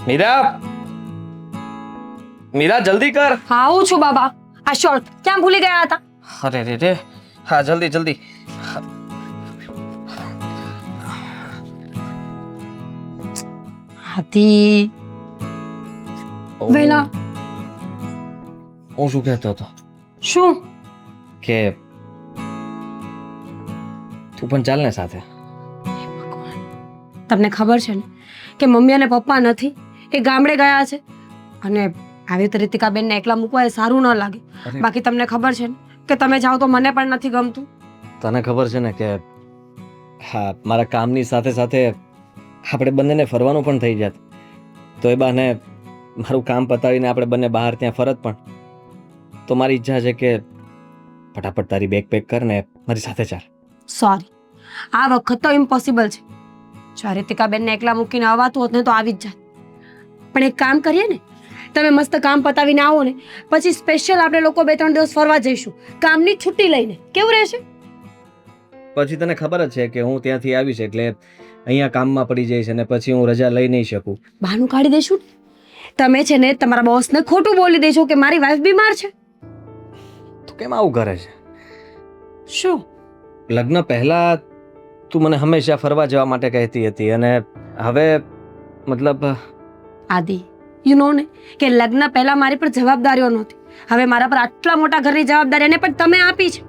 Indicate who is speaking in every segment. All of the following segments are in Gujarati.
Speaker 1: મીરા, મીરા જલ્દી કર.
Speaker 2: હા આવું છું બાબા. આ શોર્ટ ક્યાં ભૂલી ગયા હતા?
Speaker 1: અરે રે રે, હા જલ્દી જલ્દી.
Speaker 2: હતી વેલા.
Speaker 1: હું શું કહેતો હતો
Speaker 2: શું?
Speaker 1: કે તું પણ ચાલ ને સાથે.
Speaker 2: તમને ખબર છે ને કે મમ્મી અને પપ્પા નથી, એ ગામડે ગયા છે. અને આવી રીતે રીતિકાબેનને એકલા મૂકવા એ સારું ન લાગે.
Speaker 1: અરે.
Speaker 2: બાકી તમને ખબર છે ને કે તમે જાઓ તો મને પણ નથી ગમતું.
Speaker 1: તને ખબર છે ને કે હા, મારા કામની સાથે સાથે આપણે બંનેને ફરવાનું પણ થઈ જાત, તો એ બહાને મારું કામ પતાવીને આપણે બંને બહાર ત્યાં ફરત પણ. તો મારી ઈચ્છા છે કે ફટાફટ તારી બેગ પેક કર ને મારી સાથે ચાલ.
Speaker 2: સોરી, આ વખત તો ઇમ્પોસિબલ છે. જો રીતિકાબેનને એકલા મૂકીને આવવાતું હોત ને તો આવી જ જાત. પણ એક કામ કરીએ ને, તમે મસ્ત કામ પતાવીને આવો ને, પછી સ્પેશિયલ આપણે લોકો 2-3 દિવસ ફરવા જઈશું કામની છુટ્ટી લઈને. કેવું રહેશે?
Speaker 1: પછી તને ખબર જ છે કે હું ત્યાંથી આવીશ એટલે અહીંયા કામમાં પડી જઈશ અને પછી હું રજા લઈ નહીં શકું.
Speaker 2: બહાનું કાઢી દેશું ને. તમે છે ને તમારા બોસને ખોટું બોલી દેશો કે મારી વાઈફ બીમાર છે.
Speaker 1: તું કેમ આવું કરે છે?
Speaker 2: શું?
Speaker 1: લગ્ન પહેલા તું મને હંમેશા ફરવા જવા માટે કહેતી હતી અને હવે મતલબ
Speaker 2: આદિ, યુ નો ને કે લગ્ન પહેલા મારી પર જવાબદારીઓ નહોતી. હવે મારા પર આટલા મોટા ઘરની જવાબદારી અને પણ તમે આપી છે.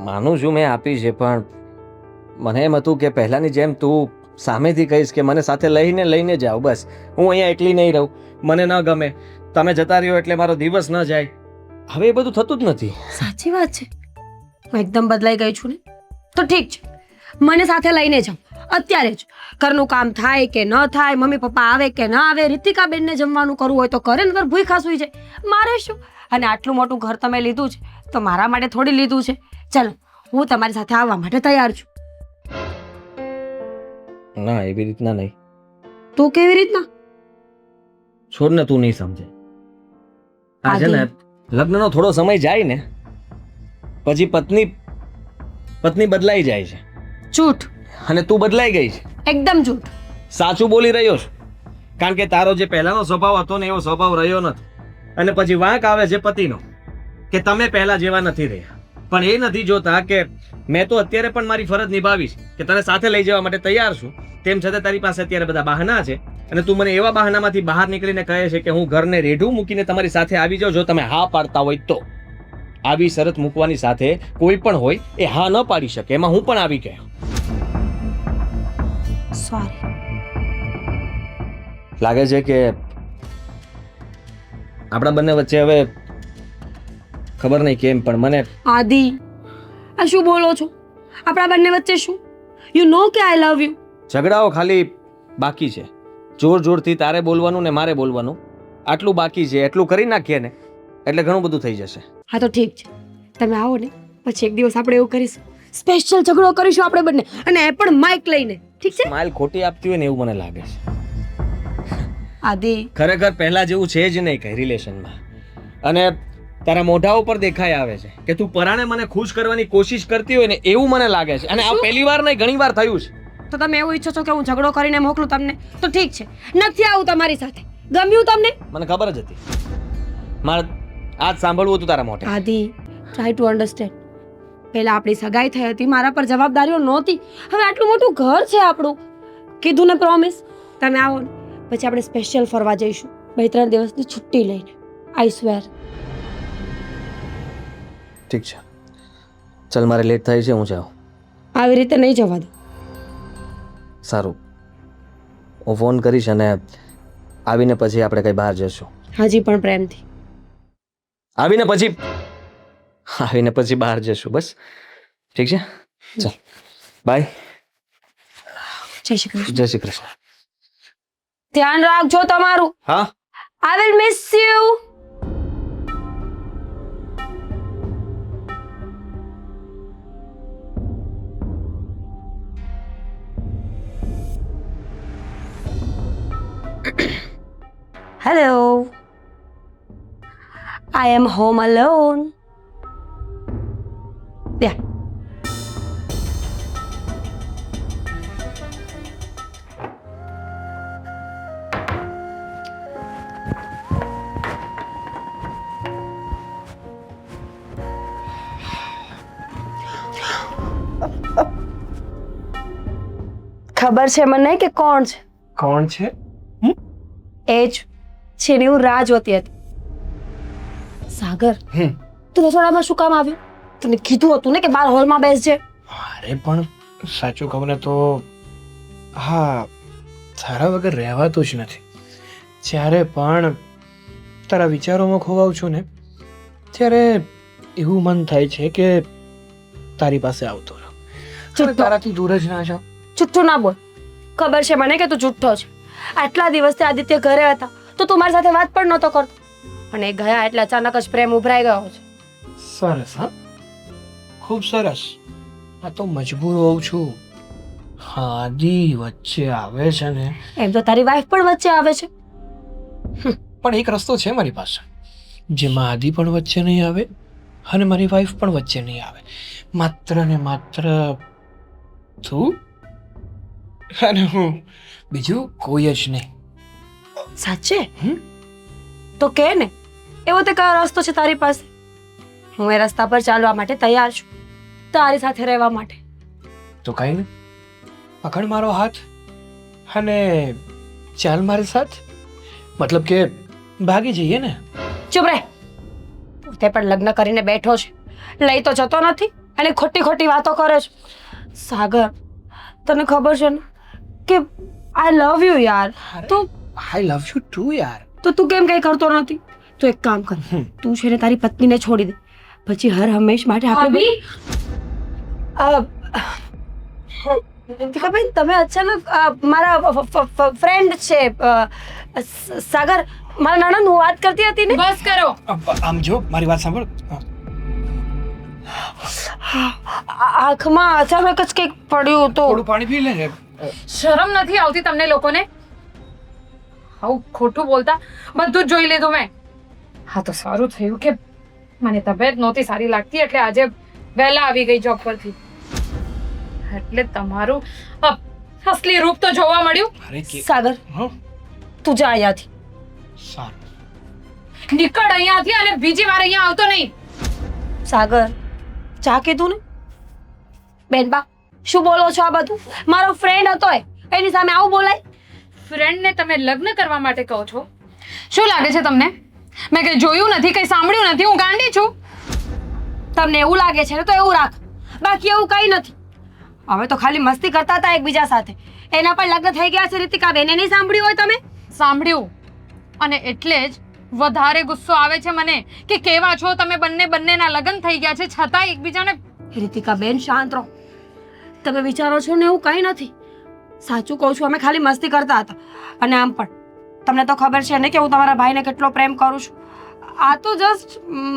Speaker 1: માનું છું મેં આપી છે, પણ મને એમ હતું કે પહેલાની જેમ તું સામેથી કહીશ કે મને સાથે લઈને જાઓ. બસ હું અહીંયા એકલી નહીં રહું, મને ન ગમે, તમે જતા રહ્યો એટલે મારો દિવસ ન જાય. હવે એ બધું થતું જ નથી.
Speaker 2: સાચી વાત છે. હું એકદમ બદલાઈ ગઈ છું ને. તો ઠીક છે, મને સાથે લઈને જાઓ અત્યારે જ. ઘરનું કામ થાય કે ન થાય, મમ્મી પપ્પા આવે કે ન આવે, રીતિકાબેનને જમવાનું કરવું હોય તો કરે, નકર ભૂખ્યા સૂઈ જાય. મારે શું? અને આટલું મોટું ઘર તમે લીધું છે તો મારા માટે થોડી લીધું છે. ચલો, હું તમારી સાથે આવવા માટે તૈયાર છું.
Speaker 1: ના, એવી રીતના નહીં.
Speaker 2: તો કેવી રીતના?
Speaker 1: છોડ ને, તું નહીં સમજે. આ છે ને, લગ્નનો થોડો સમય જાય ને પછી પત્ની બદલાઈ જાય છે.
Speaker 2: જૂઠ.
Speaker 1: અને તું બદલાઈ ગઈ છે.
Speaker 2: એકદમ જૂઠ.
Speaker 1: સાચું બોલી રહ્યો છું, કારણ કે તારો જે પહેલાનો સ્વભાવ હતો ને એવો સ્વભાવ રહ્યો નથી. અને પછી વાંક આવે છે પતિનો કે તમે પહેલા જેવા નથી રહ્યા. પણ એ નથી જોતા કે મેં તો અત્યારે પણ મારી ફરજ નિભાવીશ કે તને સાથે લઈ જવા માટે તૈયાર છું. તેમ છતાં તારી પાસે અત્યારે બધા બહાના છે અને તું મને એવા બહાનામાંથી બહાર નીકળીને કહે છે કે હું ઘરને રેઢું મૂકીને તમારી સાથે આવી જાઉં. જો તમે હા પાડતા હોય તો. આવી શરત મૂકવાની સાથે કોઈ પણ હોય એ હા ન પાડી શકે. એમાં હું પણ આવી ગયો.
Speaker 2: સોરી.
Speaker 1: લાગે છે કે આપણા બંને વચ્ચે હવે ખબર નહીં કેમ પણ મને
Speaker 2: આદિ, આ શું બોલો છો? આપણા બંને વચ્ચે શું? યુ નો કે આઈ લવ યુ.
Speaker 1: ઝઘડાઓ ખાલી બાકી છે. જોરથી તારે બોલવાનું ને મારે બોલવાનું, આટલું બાકી છે. એટલું કરી નાખીએ ને એટલે ઘણું બધું થઈ જશે.
Speaker 2: હા તો ઠીક છે, તમે આવો ને પછી એક દિવસ આપણે એવું કરીશું, સ્પેશિયલ ઝઘડો કરીશું આપણે બંને, અને એ પણ માઇક લઈને. ઠીક છે?
Speaker 1: સ્માઈલ ખોટી આપતી હોય ને એવું મને લાગે છે.
Speaker 2: આદિ,
Speaker 1: ખરેખર પહેલા જેવું છે જ નહીં કઈ રિલેશનમાં. અને તારા મોઢા ઉપર દેખાઈ આવે છે કે તું પરાણે મને ખુશ કરવાની કોશિશ કરતી હોય ને એવું મને લાગે છે. અને આ પહેલી વાર નહીં, ઘણી વાર થયું છે.
Speaker 2: તો તમે એવું ઈચ્છો છો કે હું ઝઘડો કરીને મોકલું તમને? તો ઠીક છે, નથી આવું તમારી સાથે. ગમ્યું તમને?
Speaker 1: મને ખબર જ હતી. મારે આજ સાંભળવું હતું તારા મોઢે.
Speaker 2: આદિ, ટ્રાય ટુ અન્ડરસ્ટેન્ડ. પહેલા આપણી સગાઈ થઈ હતી, મારા પર જવાબદારીઓ નહોતી. હવે આટલું મોટું ઘર છે આપણું. કીધું ને પ્રોમિસ. તમે આવો ને પછી આપણે સ્પેશિયલ ફરવા જઈશું 2-3 દિવસની છુટ્ટી લઈને. આઈ સ્વેર.
Speaker 1: ઠીક છે, ચાલ મારે લેટ થાય છે, હું જાઉં.
Speaker 2: આવી રીતે નહીં જવા દો.
Speaker 1: સારું, હું ફોન કરીશ અને આવીને પછી આપણે કઈ બહાર જશું.
Speaker 2: હજી પણ પ્રેમથી.
Speaker 1: આવીને પછી બહાર જશું. બસ ઠીક છે, ચાલ બાય.
Speaker 2: જય શ્રી કૃષ્ણ.
Speaker 1: જય શ્રી કૃષ્ણ.
Speaker 2: ધ્યાન રાખજો તમારું.
Speaker 1: હા.
Speaker 2: આઈ will miss you. Hello. I am home alone. Yeah. ખબર છે મને કે કોણ છે?
Speaker 1: કોણ છે?
Speaker 2: એ જ જેની હું રાહ જોતી હતી. સાગર, તું રસોડામાં શું કામ આવ્યો? તને કીધું હતું ને કે બાર હોલમાં બેસજે.
Speaker 1: અરે પણ સાચું કહું ને તો હા, તારા વગર રહેવાતું જ નથી. જ્યારે પણ તારા વિચારોમાં ખોવાઉં છું ને ત્યારે એવું મન થાય છે કે તારી પાસે આવતો રહું,
Speaker 2: જુઠ્ઠો.
Speaker 1: તારાથી દૂર જ ના જાઉં.
Speaker 2: જુઠ્ઠું ના બોલ. ખબર છે મને કે તું જુઠ્ઠો છે. આટલા દિવસથી આદિત્ય ઘરે હતા તો તું મારી સાથે વાત પણ નહોતો કરતો, અને એ ગયા એટલે અચાનક જ પ્રેમ ઉભરાઈ ગયો છે.
Speaker 1: સરસ, હા, ખૂબ સરસ. આ તો મજબૂર હોઉં છું. હા, આદિ વચ્ચે આવે છે ને,
Speaker 2: એમ તો તારી વાઈફ પણ વચ્ચે આવે છે.
Speaker 1: પણ એક રસ્તો છે મારી પાસે જેમાં આદિ પણ વચ્ચે નહીં આવે અને મારી વાઈફ પણ વચ્ચે નહીં આવે. માત્ર ને માત્ર તું અને હું, બીજું કોઈ જ નહીં.
Speaker 2: સાચે?
Speaker 1: હમ?
Speaker 2: તો કે ને, એવો તે કયો રસ્તો છે તારી પાસે? હું એ રસ્તા પર ચાલવા માટે તૈયાર છું, તારી સાથે રહેવા માટે.
Speaker 1: તો કઈ નહીં, પકડ મારો હાથ અને ચાલ મારી સાથ. મતલબ કે ભાગી જઈએ ને.
Speaker 2: ચૂપ રહે. તે પણ લગ્ન કરીને બેઠો છે, લઈ તો જતો નથી અને ખોટી ખોટી વાતો કરે છે. સાગર, તને ખબર છે ને કે આઈ લવ યુ યાર. તો
Speaker 1: આઈ લવ યુ ટુ યાર.
Speaker 2: તો તું કેમ કઈ કરતો નથી? તો એક કામ કર, તું છે ને તારી પત્નીને છોડી દે, પછી હર હંમેશ માટે આપણે રીતિકાબેન, તમે અચાનક મારા ફ્રેન્ડ છે સાગર, મારા નણંદ, હું વાત કરતી હતી ને.
Speaker 3: બસ કરો.
Speaker 1: આમ જો, મારી વાત સાંભળ.
Speaker 2: આંખમાં અચાનક જ કંઈક પડ્યું તો.
Speaker 1: થોડું પાણી પી લે.
Speaker 3: શરમ નથી આવતી તમને લોકોને? આવું ખોટું બોલતા બધું જ જોઈ લીધું મેં. હા, તો સારું થયું કે મને તબિયત નહોતી સારી લાગતી એટલે આજે વહેલા આવી ગઈ જોબ પરથી, એટલે તમારું અસલી રૂપ તો જોવા મળ્યું.
Speaker 1: અરે
Speaker 2: સાગર, તું જા અહીંયાથી.
Speaker 1: સારું,
Speaker 3: નીકળ અહીંયાથી અને બીજી વાર અહીંયા આવતો નહીં.
Speaker 2: સાગર, ચા કીધું ને. બેનબા, શું બોલો છો આ બધું? મારો ફ્રેન્ડ હતો એની સામે આવું બોલાય?
Speaker 3: ફ્રેન્ડને તમે લગ્ન કરવા માટે કહો છો? શું લાગે છે તમને? મેં કઈ જોયું નથી, કઈ સાંભળ્યું નથી, હું ગાંડી છું?
Speaker 2: તમને એવું લાગે છે ને તો એવું રાખ, બાકી એવું કઈ નથી. હવે તો ખાલી મસ્તી કરતા હતા એકબીજા સાથે, એના પણ લગ્ન થઈ ગયા છે. રીતિકાબેન, નહીં સાંભળ્યું હોય તમે?
Speaker 3: સાંભળ્યું, અને એટલે જ વધારે ગુસ્સો આવે છે મને કે કેવા છો તમે બંનેના લગ્ન થઈ ગયા છે છતાં એકબીજાને.
Speaker 2: રીતિકાબેન, શાંત રહો. તમે વિચારો છો ને એવું કઈ નથી. સાચું કહું છું, અમે ખાલી મસ્તી કરતા હતા. અને આમ પણ તમને તો ખબર છે ને કે હું તમારા ભાઈને કેટલો પ્રેમ કરું છું. આ તો જસ્ટ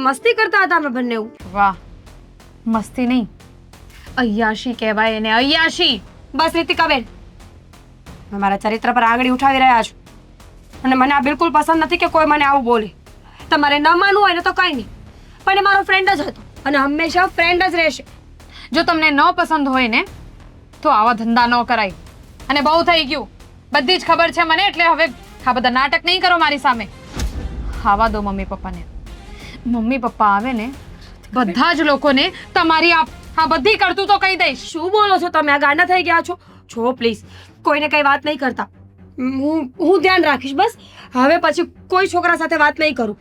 Speaker 2: મસ્તી કરતા હતા અમે બંને.
Speaker 3: વાહ, મસ્તી નહીં, અય્યાશી કહેવાય એને, અય્યાશી.
Speaker 2: બસ રીતિકાબેન, તમે મારા ચરિત્ર પર આંગળી ઉઠાવી રહ્યા છો અને મને આ બિલકુલ પસંદ નથી કે કોઈ મને આવું બોલે. તમારે ન માનવું હોય ને તો કંઈ નહીં, પણ એ મારો ફ્રેન્ડ જ હતો અને હંમેશા ફ્રેન્ડ જ રહેશે.
Speaker 3: જો તમને ન પસંદ હોય ને તો આવા ધંધા ન કરાય. અને બહુ થઈ ગયું, બધી જ ખબર છે મને, એટલે હવે આ બધા નાટક નહીં કરો મારી સામે. આવા દો મમ્મી પપ્પાને. મમ્મી પપ્પા આવે ને બધા જ લોકોને તમારી આ બધી કરતૂતો કહી દઈશ.
Speaker 2: શું બોલો છો તમે? આ ગાંડા થઈ ગયા છો? છો પ્લીઝ, કોઈને કઈ વાત નહીં કરતા. હું ધ્યાન રાખીશ. બસ હવે પછી કોઈ છોકરા સાથે વાત નહીં કરું,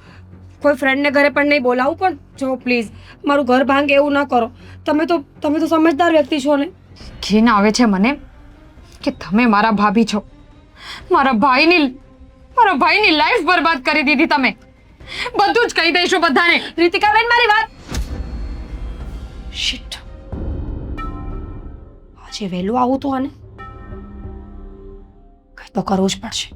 Speaker 2: કોઈ ફ્રેન્ડને ઘરે પણ નહીં બોલાવું. પણ જો પ્લીઝ, મારું ઘર ભાંગે એવું ન કરો. તમે તો સમજદાર વ્યક્તિ છો ને.
Speaker 3: ઘેન આવે છે મને કે તમે મારા ભાભી છો. મારા ભાઈની લાઈફ બરબાદ કરી દીધી તમે. બધું જ કહી દઈશું બધાને.
Speaker 2: રીતિકાબેન, મારી વાત. શિટ, આજે વહેલું આવું તો આને કઈ તો કરવું જ પડશે.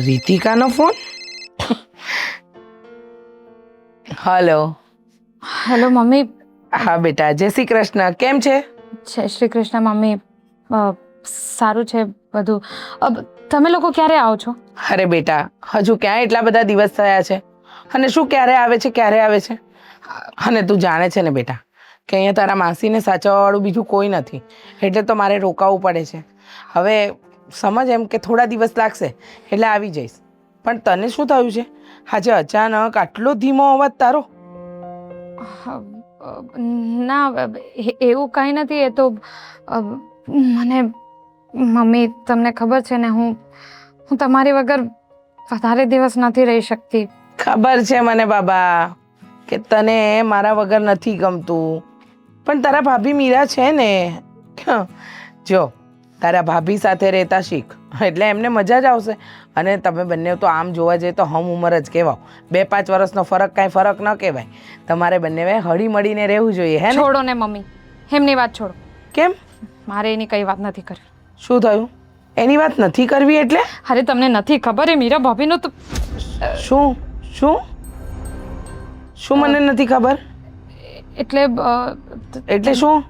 Speaker 4: રીતિકાનો ફોન. હલો.
Speaker 3: Hello mummy.
Speaker 4: હા બેટા, જય શ્રી કૃષ્ણ. કેમ છે?
Speaker 3: જય શ્રી કૃષ્ણ મમ્મી. સારું છે બધું. તમે લોકો ક્યારે આવો છો?
Speaker 4: અરે બેટા, હજુ ક્યાં એટલા બધા દિવસ થયા છે, અને શું ક્યારે આવે છે. અને તું જાણે છે ને બેટા કે અહીંયા તારા માસીને સાચવવાવાળું બીજું કોઈ નથી, એટલે તો મારે રોકાવું પડે છે. હવે સમજ એમ કે થોડા દિવસ લાગશે એટલે આવી જઈશ. પણ તને શું થયું છે આજે અચાનક આટલો ધીમો અવાજ તારો?
Speaker 3: ના એવું કંઈ નથી. એ તો મને મમ્મી તમને ખબર છે ને હું તમારી વગર વધારે દિવસ નથી રહી શકતી.
Speaker 4: ખબર છે મને બાબા કે તને મારા વગર નથી ગમતું, પણ તારા ભાભી મીરા છે ને, જો તારા ભાભી સાથે રહેતા શીખ એટલે એમને મજા જ આવશે. અને તમે બંને તો આમ જોવા જઈએ તો હમ ઉંમર જ કહેવાઓ, 2-5 વર્ષનો ફરક કાંઈ ફરક ન કહેવાય. તમારે બંને હળી મળીને રહેવું જોઈએ. હે ને?
Speaker 3: છોડો ને મમ્મી, એમની વાત છોડો.
Speaker 4: કેમ?
Speaker 3: મારે એની કઈ વાત નથી કરવી.
Speaker 4: શું થયું? એની વાત નથી કરવી એટલે?
Speaker 3: અરે તમને નથી ખબર એ મીરા ભાભીનો તો
Speaker 4: શું શું શું મને નથી ખબર
Speaker 3: એટલે
Speaker 4: શું?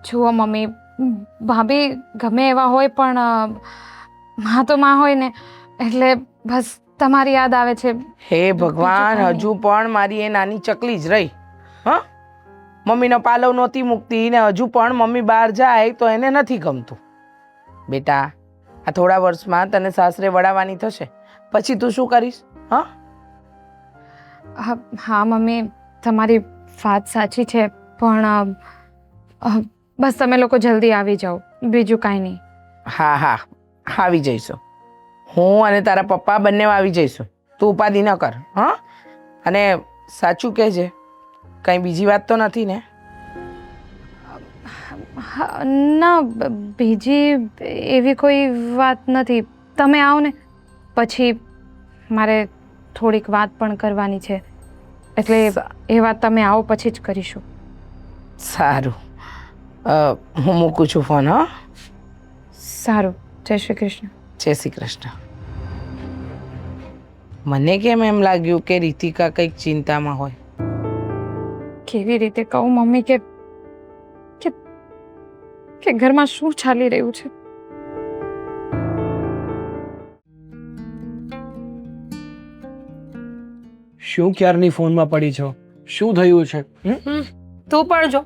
Speaker 3: જુઓ મમ્મી, ભાભી ગમે એવા હોય પણ માં તો માં હોય ને, એટલે બસ તમારી યાદ આવે છે.
Speaker 4: હે ભગવાન, હજુ પણ મારી એ નાની ચકલી જ રહી. હા, મમ્મીનો પાલવ નહોતી મૂકતી ને હજુ પણ મમ્મી બહાર જાય તો એને નથી ગમતું. બેટા, આ થોડા વર્ષમાં તને સાસરે વળાવવાની થશે, પછી તું શું કરીશ? હા
Speaker 3: હા મમ્મી, તમારી વાત સાચી છે, પણ બસ તમે લોકો જલ્દી આવી જાઓ, બીજું કાંઈ નહીં.
Speaker 4: હા હા, આવી જઈશું. હું અને તારા પપ્પા બંને આવી જઈશું. તું ઉપાધિ ન કર. હા, અને સાચું કહેજે, કંઈ બીજી વાત તો નથી ને?
Speaker 3: ના, બીજી એવી કોઈ વાત નથી. તમે આવો ને પછી મારે થોડીક વાત પણ કરવાની છે, એટલે એ વાત તમે આવો પછી જ કરીશું.
Speaker 4: સારું, હું મૂકું છું ફોન. હા,
Speaker 3: સારું. જય શ્રી કૃષ્ણ.
Speaker 4: જય શ્રી કૃષ્ણ. મને કેમ એમ લાગ્યું કે રીતિકા કંઈક ચિંતામાં હોય.
Speaker 3: કેવી રીતે કહું મમ્મી કે ઘરમાં શું ચાલી રહ્યું છે?
Speaker 1: શું ક્યારની ફોનમાં પડી છો? શું થયું છે?
Speaker 2: તું પણ જો.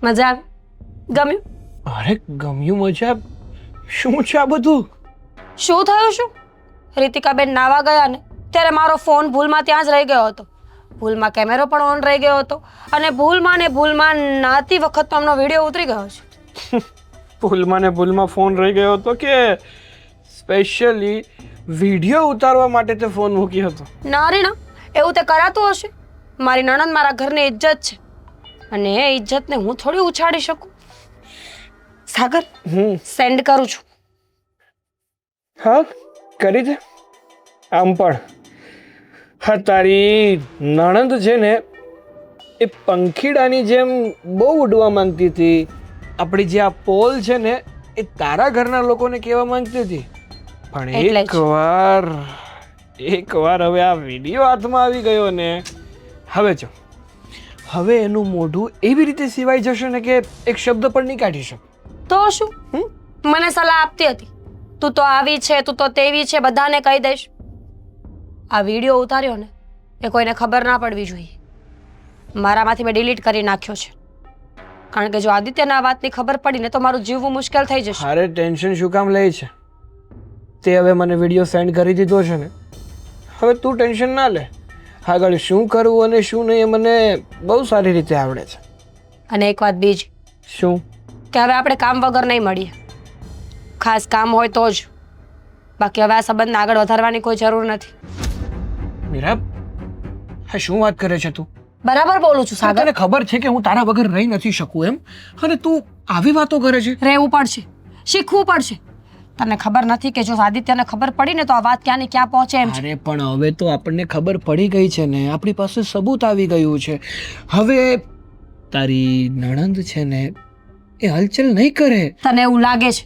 Speaker 2: મજા આવી? ગમ્યું?
Speaker 1: અરે ગમ્યું, મજા. શું છે આ બધું?
Speaker 2: શું થયું? શું રીતિકાબેન નાવા ગયા ને ત્યારે મારો ફોન ભૂલમાં ત્યાં જ રહી ગયો હતો. ભૂલમાં કેમેરો પણ ઓન રહી ગયો હતો અને ભૂલમાં નાતી વખત અમનો વિડીયો ઉતરી ગયો છે.
Speaker 1: ભૂલમાં ફોન રહી ગયો હતો કે સ્પેશિયલી વિડીયો ઉતારવા માટે તે ફોન મૂક્યો હતો?
Speaker 2: ના રે ના, એવું તે કરાતું હશે. મારી નણંદ મારા ઘરની ઇજ્જત છે અને એ ઇજ્જતને હું થોડી ઉછાળી શકું. સાગર, સેન્ડ કરું છું.
Speaker 1: હા, કરી દે. આમ પણ હા, તારી નણંદ છે ને એ પંખીડાની જેમ બહુ ઉડવા માંગતી હતી. આપણી જે આ પોલ છે ને એ તારા ઘરના લોકોને કહેવા માંગતી હતી, પણ એકવાર હવે આ વિડીયો હાથમાં આવી ગયો ને, હવે એનું મોઢું એવી રીતે સિવાય જશે ને કે એક શબ્દ પણ નહીં કાઢી શકે.
Speaker 2: તો શું? મને સલાહ આપતી હતી, તું તો આવી છે, તું તો તેવી છે, બધાને કહી દઈશ. આ વિડીયો ઉતાર્યો ને એ કોઈને ખબર ના પડવી જોઈએ. મારામાંથી મેં ડિલીટ કરી નાખ્યો છે, કારણ કે જો આદિત્યને આ વાતની ખબર પડી ને તો મારું જીવવું મુશ્કેલ થઈ જશે.
Speaker 1: અરે ટેન્શન શું કામ લે છે? તે હવે મને વિડીયો સેન્ડ કરી દીધો છે ને, હવે તું ટેન્શન ના લે. આગળ શું કરવું અને શું નહીં એ મને બહુ સારી રીતે આવડે છે.
Speaker 2: અને એક વાત બીજી.
Speaker 1: શું?
Speaker 2: કે હવે આપણે કામ વગર નહીં મળીએ. ખાસ કામ હોય તો જ, બાકી હવે આ સંબંધને આગળ વધારવાની કોઈ જરૂર નથી.
Speaker 1: મીરા, હા શું વાત કરે છે તું?
Speaker 2: બરાબર બોલું છું સાગર.
Speaker 1: તને ખબર છે કે હું તારા વગર રહી નથી શકું એમ, અને તું આવી વાતો કરે છે?
Speaker 2: રહેવું પડશે, શીખવું પડશે. તને ખબર નથી કે જો આદિત્યને ખબર પડી ને તો આ વાત ક્યાંની ક્યાં પહોંચે એમ છે.
Speaker 1: અરે પણ હવે તો આપણને ખબર પડી ગઈ છે ને, આપણી પાસે સબૂત આવી ગયું છે. હવે તારી નણંદ છે ને એ હલચલ નહીં કરે.
Speaker 2: તને એવું લાગે છે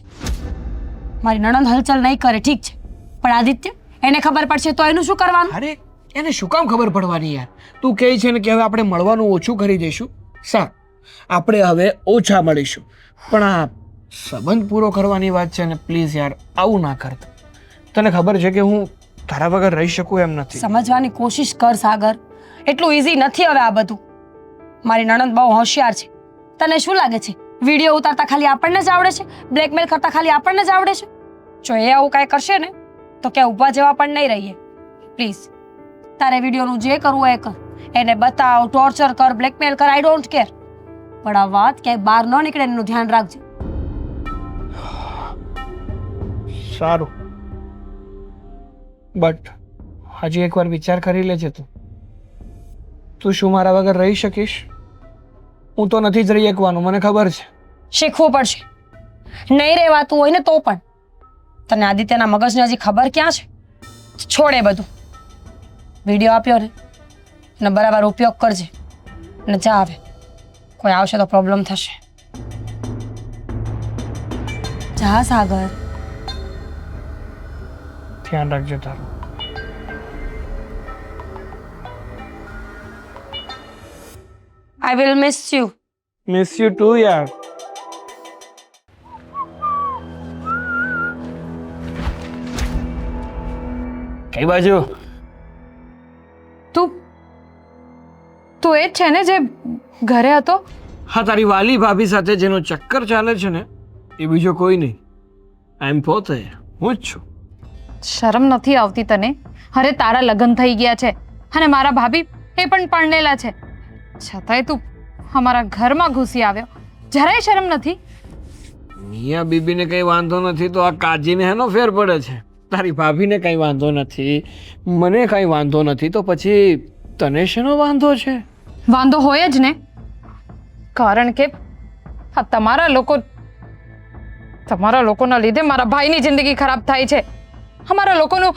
Speaker 2: મારી નણંદ હલચલ નહીં કરે? ઠીક છે, પણ આદિત્ય, એને ખબર પડશે તો એનું શું કરવાનું?
Speaker 1: અરે એને શું કામ ખબર પડવાની યાર? તું કહે છે ને કે હવે આપણે મળવાનું ઓછું કરી દઈશું. સારું, આપણે હવે ઓછા મળીશું, પણ આ સંબંધ પૂરો કરવાની વાત છે ને, પ્લીઝ યાર આવું ના કરતો. તને ખબર છે કે હું તારા વગર રહી શકું એમ નથી.
Speaker 2: સમજવાની કોશિશ કર સાગર, એટલું ઈઝી નથી હવે આ બધું. મારી નણંદ બહુ હોશિયાર છે. તને શું લાગે છે વિડીયો ઉતારતા ખાલી આપણને જ આવડે છે? બ્લેકમેલ કરતા ખાલી આપણને જ આવડે છે? જો એ આવું કાંઈ કરશે ને તો ક્યાં ઊભા જેવા પણ નહીં રહીએ. પ્લીઝ તારે વિડીયોનું જે કરવું હોય એ કર, એને બતાવ, ટોર્ચર કર, બ્લેકમેલ કર, આઈ ડોન્ટ કેર, પણ આ વાત ક્યાંય બહાર ન નીકળે એનું ધ્યાન રાખજે.
Speaker 5: સારું, બટ હજી એકવાર વિચાર કરી લેજે. તું શું મારા વગર રહી શકીશ? હું તો નથી જ રહી શકવાનું, મને ખબર છે.
Speaker 2: શીખવું પડશે. નહીં રહેવાતું હોય ને તો પણ. તને આદિત્યના મગજને હજી ખબર ક્યાં છે? છોડે બધું. વિડીયો આપ્યો ને અને બરાબર ઉપયોગ કરજે અને જા આવે. કોઈ આવશે તો પ્રોબ્લેમ થશે. જા સાગર.
Speaker 5: ધ્યાન રાખજો તારું.
Speaker 2: I will miss you.
Speaker 5: Miss you too યાર. કઈ બાજુ?
Speaker 3: તું તું એ જ છે ને જે ઘરે હતો?
Speaker 5: હા, તારી વાલી ભાભી સાથે જેનો ચક્કર ચાલે છે ને એ બીજો કોઈ નહીં. આઈ એમ પોતે, હું જ છું.
Speaker 3: શરમ નથી આવતી તને? અરે તારા લગ્ન થઈ ગયા છે અને મારા ભાભી એ પણ પરણેલા છે, છતાંય તું અમારા ઘરમાં ઘૂસી આવ્યો. જરાય શરમ નથી?
Speaker 5: મિયા બીબીને કઈ વાંધો નથી તો આ કાજીને હેનો ફેર પડે છે? તારી ભાભીને કઈ વાંધો નથી, મને કઈ વાંધો નથી, તો પછી તને શેનો વાંધો છે?
Speaker 3: વાંધો હોય જ ને, કારણ કે આ તમારા લોકોના લીધે મારા ભાઈની જિંદગી ખરાબ થાય છે. અમારા લોકોનું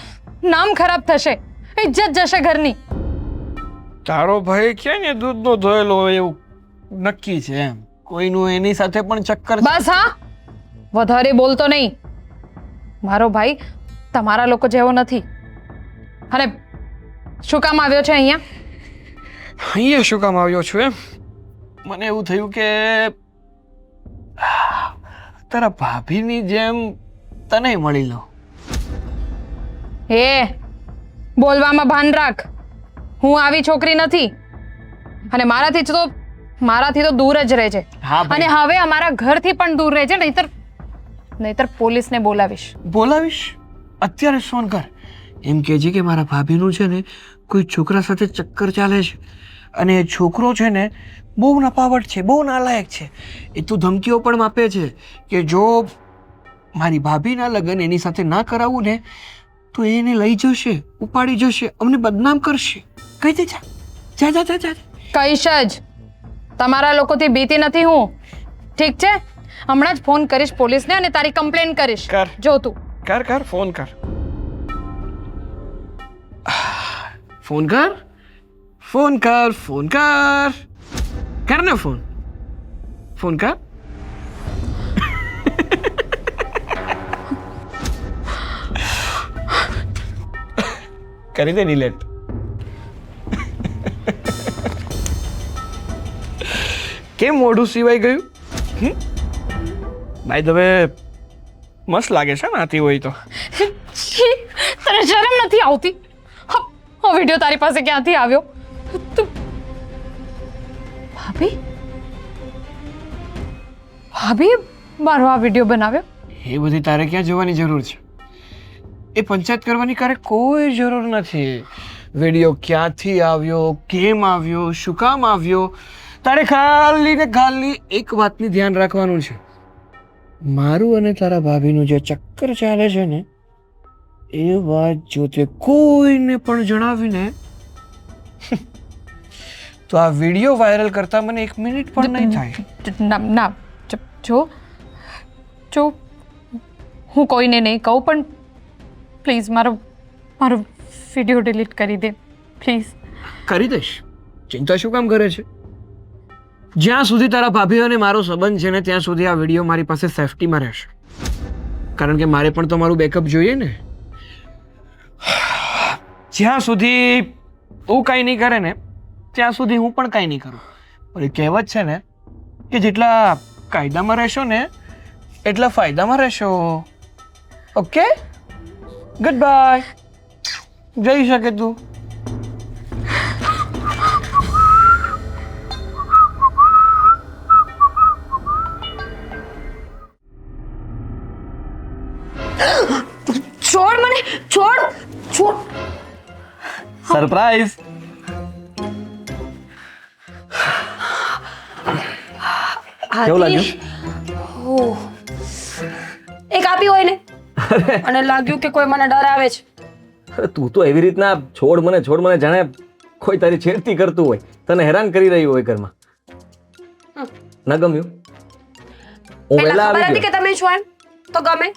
Speaker 3: નામ ખરાબ થશે, ઇજ્જત જશે ઘરની.
Speaker 5: તારો ભાઈ ક્યાં ને દૂધનો ધોયેલો હોય એવું નક્કી છે એમ? કોઈનું એની સાથે પણ ચક્કર?
Speaker 3: બસ હા, વધારે બોલતો નહીં. મારો ભાઈ તમારા લોકો જેવો નથી. અને શું કામ આવ્યો છે અહીંયા?
Speaker 5: અહીંયા શું કામ આવ્યો છું એમ? મને એવું થયું કે તારા ભાભીની જેમ તને મળી લો.
Speaker 3: એ બોલવામાં ભાન રાખ. હું આવી છોકરી નથી અને મારાથી તો દૂર જ રહેજે.
Speaker 5: હા
Speaker 3: અને હવે અમારા ઘરથી પણ દૂર રહેજે, નહીતર પોલીસને બોલાવીશ.
Speaker 5: બોલાવીશ? અત્યારે ફોન કર. એમ કહેજે કે મારા ભાભીનું છે ને કોઈ છોકરા સાથે ચક્કર ચાલે છે અને એ છોકરો છે ને બહુ નપાવટ છે, બહુ નાલાયક છે. એ તો ધમકીઓ પણ આપે છે કે જો મારી ભાભીના લગ્ન એની સાથે ના કરાવું ને તો એને લઈ જશે, ઉપાડી જશે, અમને બદનામ કરશે. કહી દે, જા જા જા જા.
Speaker 3: કહીશ જ. તમારા લોકોથી બીતી નથી હું, ઠીક છે? હમણાં જ ફોન કરીશ પોલીસને અને તારી કમ્પ્લેન કરીશ.
Speaker 5: કર.
Speaker 3: જો તું
Speaker 5: કર ફોન કર. ફોન કર ફોન કર ફોન કર કર ને ફોન કર. કરી દે ડિલેટ. કેમ મોઢું સિવાય ગયું? ભાઈ તમે મસ્ત લાગે છે ને આથી હોય તો.
Speaker 3: છી, તને શરમ નથી આવતી? આ વિડિયો તારી પાસે ક્યાંથી આવ્યો? તું ભાભી મારો આ વિડિયો બનાવ્યો?
Speaker 5: એ બધી તારે ક્યાં જોવાની જરૂર છે? એ પંચાયત કરવાની કારે કોઈ જરૂર નથી. વિડીયો ક્યાંથી આવ્યો, કેમ આવ્યો, શું કામ આવ્યો, તારે ખાલી ને ખાલી એક વાતની ધ્યાન રાખવાનું છે. મારું અને તારા ભાભીનું જે ચક્કર ચાલે છે ને એ વાત જો તે કોઈને પણ જણાવીને તો આ વિડીયો વાયરલ કરતા મને 1 મિનિટ પણ નહીં થાય.
Speaker 3: ના જો હું કોઈને નહીં કહું, પણ પ્લીઝ મારો વિડીયો ડિલીટ કરી દે પ્લીઝ.
Speaker 5: કરી દઈશ. ચિંતા શું કામ કરે છે? જ્યાં સુધી તારા ભાભી અને મારો સંબંધ છે ને ત્યાં સુધી આ વિડીયો મારી પાસે સેફટીમાં રહેશે. કારણ કે મારે પણ તો મારું બેકઅપ જોઈએ ને. જ્યાં સુધી તું કાંઈ નહીં કરે ને ત્યાં સુધી હું પણ કાંઈ નહીં કરું. પણ એ કહેવત છે ને કે જેટલા કાયદામાં રહેશો ને એટલા ફાયદામાં રહેશો. Okay, good bye. જઈ શકે તું.
Speaker 2: છોડ છોડ.
Speaker 1: સરપ્રાઈઝ. કેવું લાગ્યું?
Speaker 2: ઓહ, એક આપી હોય ને અને લાગ્યું કે કોઈ મને ડરાવે છે.
Speaker 1: અરે તું તો એવી રીતના છોડ મને જાણે કોઈ તારી છેડતી કરતું હોય, તને હેરાન કરી રહ્યું હોય ઘરમાં. ન ગમ્યું? હું
Speaker 2: પેલા
Speaker 1: વહેલા
Speaker 2: ખબર
Speaker 1: આવી
Speaker 2: હતી કે
Speaker 1: ગયો.
Speaker 2: તમે છો એમ તો ગમે.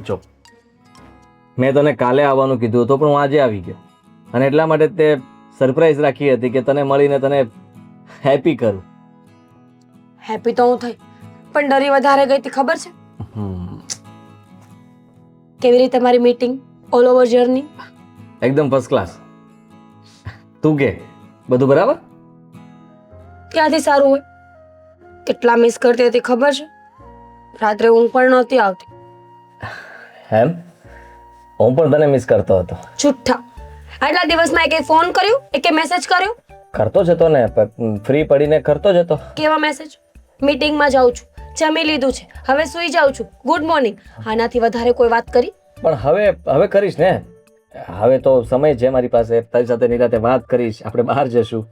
Speaker 1: જો મેં તને કાલે આવવાનું કીધું હતું પણ હું આજે આવી ગયો, અને એટલા માટે તે સરપ્રાઈઝ રાખી હતી કે તને મળીને તને હેપી કરું.
Speaker 2: હેપી તો હું થઈ, પણ ડરી વધારે ગઈ હતી ખબર છે. કેવી રીતે મારી મીટિંગ ઓલ ઓવર જર્ની.
Speaker 1: એકદમ ફર્સ્ટ ક્લાસ. તું કે બધું બરાબર?
Speaker 2: ક્યાંથી સારું હોય. કેટલા મિસ કરતી હતી ખબર છે. રાત્રે ઊંઘ પણ નહોતી આવતી.
Speaker 1: એમ? હું પણ તને મિસ કરતો હતો.
Speaker 2: છુઠ્ઠા. આટલા દિવસમાં એકે ફોન કર્યો, એકે મેસેજ કર્યો.
Speaker 1: કરતો જ હતો ને, ફ્રી પડીને કરતો જ હતો.
Speaker 2: કેવા મેસેજ? મીટિંગમાં જાઉં છું, જમી લીધું છે, હવે સૂઈ જાઉં છું, ગુડ મોર્નિંગ. આનાથી વધારે કોઈ વાત કરી?
Speaker 1: પણ હવે કરીશ ને. હવે તો સમય છે મારી પાસે, તારી સાથે નિરાતે વાત કરીશ, આપણે બહાર જશું.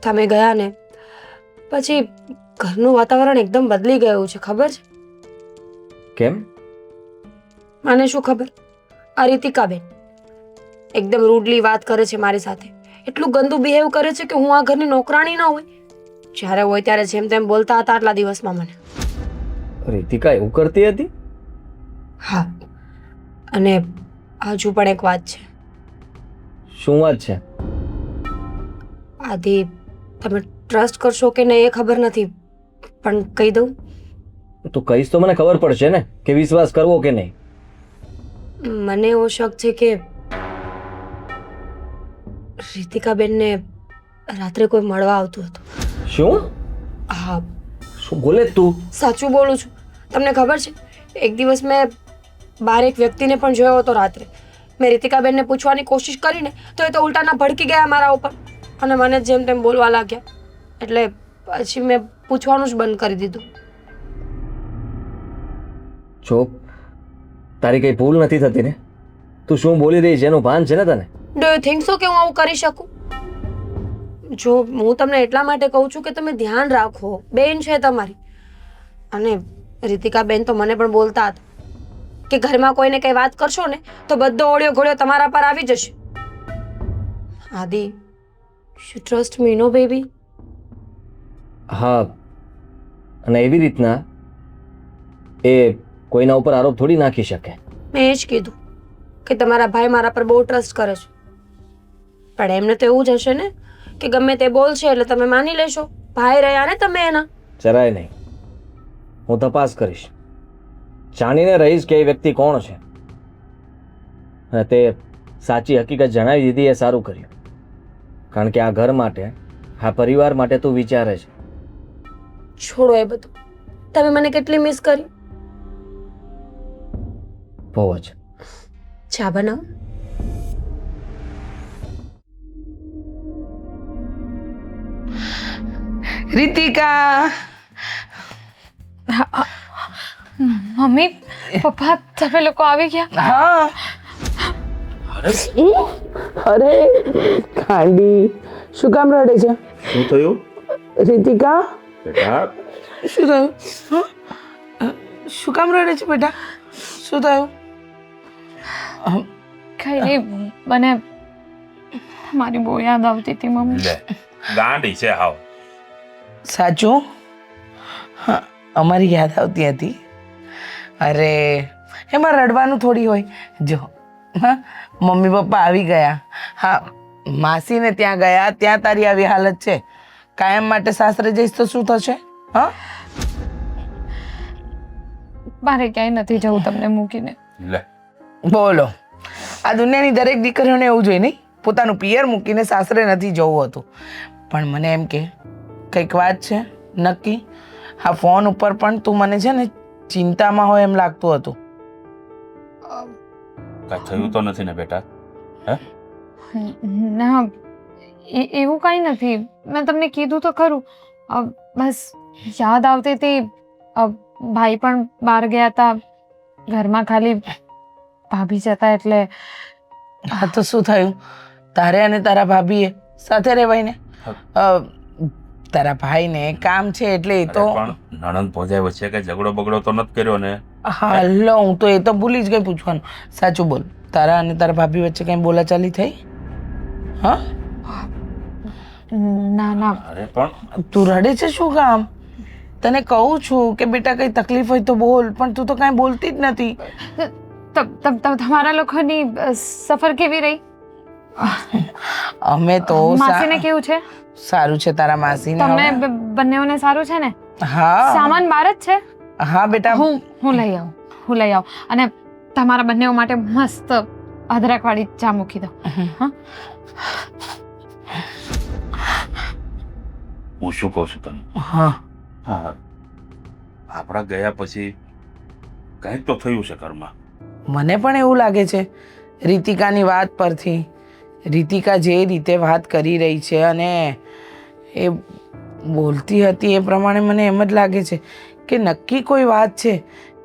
Speaker 2: તમે ગયા ને પછી ઘરનું વાતાવરણ એકદમ બદલી ગયું છે ખબર છે.
Speaker 1: કેમ?
Speaker 2: મને શું ખબર. આ રીતિકાબેન એકદમ રૂડલી વાત કરે છે મારી સાથે, એટલું ગંદુ બિહેવ કરે છે કે હું આ ઘરની નોકરાણી ના હોય. જ્યારે હોય ત્યારે જેમ તેમ બોલતા હતા આટલા દિવસમાં મને.
Speaker 1: રીતિકા એવું કરતી હતી?
Speaker 2: હા, અને હજુ પણ એક વાત છે.
Speaker 1: શું વાત છે?
Speaker 2: આદિ, તમે ટ્રસ્ટ કરશો કે નહીં એ ખબર નથી, પણ કહી દઉં.
Speaker 1: તું કહીશ તો મને ખબર પડશે ને કે વિશ્વાસ કરવો કે નહીં.
Speaker 2: મને એવો શક છે કે રીતિકાબેનને રાત્રે કોઈ મળવા આવતું હતું.
Speaker 1: શું?
Speaker 2: હા,
Speaker 1: શું બોલે તું?
Speaker 2: સાચું બોલું છું. તમને ખબર છે, એક દિવસ મેં બહાર એક વ્યક્તિને પણ જોયો હતો રાત્રે. મેં રીતિકાબેનને પૂછવાની કોશિશ કરીને તો એ તો ઉલટાના ભડકી ગયા મારા ઉપર અને મને જેમ તેમ બોલવા લાગ્યા. એટલે પછી મેં પૂછવાનું જ બંધ કરી દીધું.
Speaker 1: જો તારી કઈ ભૂલ નથી થતી ને? તું શું બોલી રહી છે એનું ભાન છે ને તને?
Speaker 2: ડુ યુ થિંક સો કે હું આવું કરી શકું? જો હું તમને એટલા માટે કહું છું કે તમે ધ્યાન રાખો. બેન છે તમારી. અને રીતિકાબેન તો મને પણ બોલતા હતા કે ઘરમાં કોઈને કઈ વાત કરશો ને તો બધો ઓળ્યો ઘોળ્યો તમારા પર આવી જશે. Adi, you trust me no baby.
Speaker 1: હા, અને એવી રીતના એ કોઈના ઉપર આરોપ થોડી નાખી શકે.
Speaker 2: મેં એ જ કીધું કે તમારા ભાઈ મારા પર બહુ ટ્રસ્ટ કરે છે, પણ એમને તો એવું જ હશે ને કે ગમે તે બોલશે એટલે તમે માની લેશો. ભાઈ રહ્યા ને તમે એના.
Speaker 1: જરાય નહીં. હું તપાસ કરીશ, જાણીને રહીશ કે એ વ્યક્તિ કોણ છે, અને તે સાચી હકીકત જણાવી દીધી એ સારું કર્યું. કારણ કે આ ઘર માટે, આ પરિવાર માટે તું વિચારે છે.
Speaker 2: છોડો એ બધું. તમે મને કેટલી મિસ કરી.
Speaker 1: બહુ જ.
Speaker 2: ચા બનાવો.
Speaker 4: રીતિકા,
Speaker 3: મમ્મી પપ્પા તમે લોકો આવી ગયા?
Speaker 4: હા. અરે ખાંડી, શું કામ રડે છે?
Speaker 6: શું થયું
Speaker 4: રીતિકા,
Speaker 6: બેટા?
Speaker 4: શું થયું? શું કામ રડે છે બેટા? શું થયું?
Speaker 3: કઈ નહીં, મને મારી બહુ યાદ આવતી હતી મમ્મી.
Speaker 6: લે ગાંડી છે હાવ.
Speaker 4: સાચું? હા, અમારી યાદ આવતી હતી. અરે એમાં રડવાનું થોડી હોય. જો હા, મમ્મી પપ્પા આવી ગયા. હા, માસીને ત્યાં ગયા, ત્યાં તારી આવી હાલત છે. કાયમ માટે સાસરે જઈશ તો શું થશે? હા,
Speaker 3: મારે ક્યાંય નથી જવું તમને મૂકીને.
Speaker 6: લે
Speaker 4: બોલો, આ દુનિયાની દરેક દીકરીઓને એવું જોઈએ નહીં? પોતાનું પિયર મૂકીને સાસરે નથી જવું હતું. પણ મને એમ કે કંઈક વાત છે નક્કી? હા, ફોન ઉપર પણ તું મને છે ને ચિંતામાં હોય એમ લાગતું હતું.
Speaker 6: કાંઈ થયું તો નથી ને બેટા? હે?
Speaker 3: ના, એવું કાંઈ નથી. મેં તમને કીધું તો ખરું. બસ યાદ આવતી હતી. ભાઈ પણ બહાર ગયા હતા. ઘરમાં ખાલી ભાભી જતા એટલે
Speaker 4: હા તો શું થયું? તારે અને તારા ભાભીએ સાથે રહેવાય ને. તારા ભાઈને કામ છે એટલે એ તો
Speaker 6: અરે પણ નણંદ ભોજાઈ વચ્ચે કઈ ઝઘડો બગડો તો નથી કર્યો ને?
Speaker 4: હા લો, હું તો એ તો ભૂલી જ ગઈ પૂછવાનું. સાચું બોલ, તારા અને તારા ભાભી વચ્ચે કઈ બોલાચાલી થઈ? હા,
Speaker 3: ના ના
Speaker 6: અરે પણ
Speaker 4: તું રડે છે શું કામ? તને કહું છું કે બેટા કઈ તકલીફ હોય તો બોલ, પણ તું તો કાંઈ બોલતી જ નથી.
Speaker 3: તમારા લોકોની સફર કેવી રહી?
Speaker 4: અમે તો
Speaker 3: માસીને કેવું છે?
Speaker 4: સારું છે. તારા માસીને
Speaker 3: તમને
Speaker 4: હવે?
Speaker 3: બંનેઓને સારું છે ને?
Speaker 4: હા
Speaker 3: સામાન બહાર જ છે?
Speaker 4: હા બેટા,
Speaker 3: હું લઈ આવું અને તમારા બંનેઓ માટે મસ્ત અદરકવાળી ચા મૂકી દઉં. હા,
Speaker 6: હું શું કહું છું તને?
Speaker 4: હા
Speaker 6: હા, આપણા ગયા પછી કંઈક તો થયું છે ઘરમાં.
Speaker 4: મને પણ એવું લાગે છે રીતિકાની વાત પરથી. રીતિકા જે રીતે વાત કરી રહી છે અને એ બોલતી હતી એ પ્રમાણે મને એમ જ લાગે છે કે નક્કી કોઈ વાત છે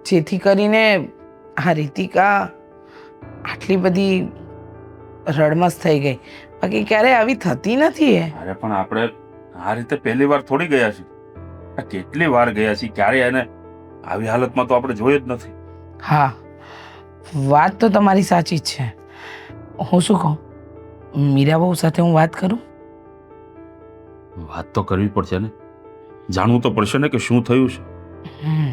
Speaker 4: જેથી કરીને આ રીતિકા આટલી બધી રડમસ થઈ ગઈ. બાકી ક્યારે આવી થતી નથી એ.
Speaker 6: અરે પણ આપણે આ રીતે પહેલી વાર થોડી ગયા છીએ. આ કેટલી વાર ગયા છીએ, ક્યારે એને આવી હાલતમાં તો આપણે જોઈ જ નથી.
Speaker 4: હા, વાત તો તમારી સાચી જ છે. હું શું કહું, મીરાબહુ સાથે હું વાત કરું?
Speaker 6: વાત તો કરવી પડશે ને, જાણવું તો પડશે ને કે શું થયું છે.
Speaker 4: હમ,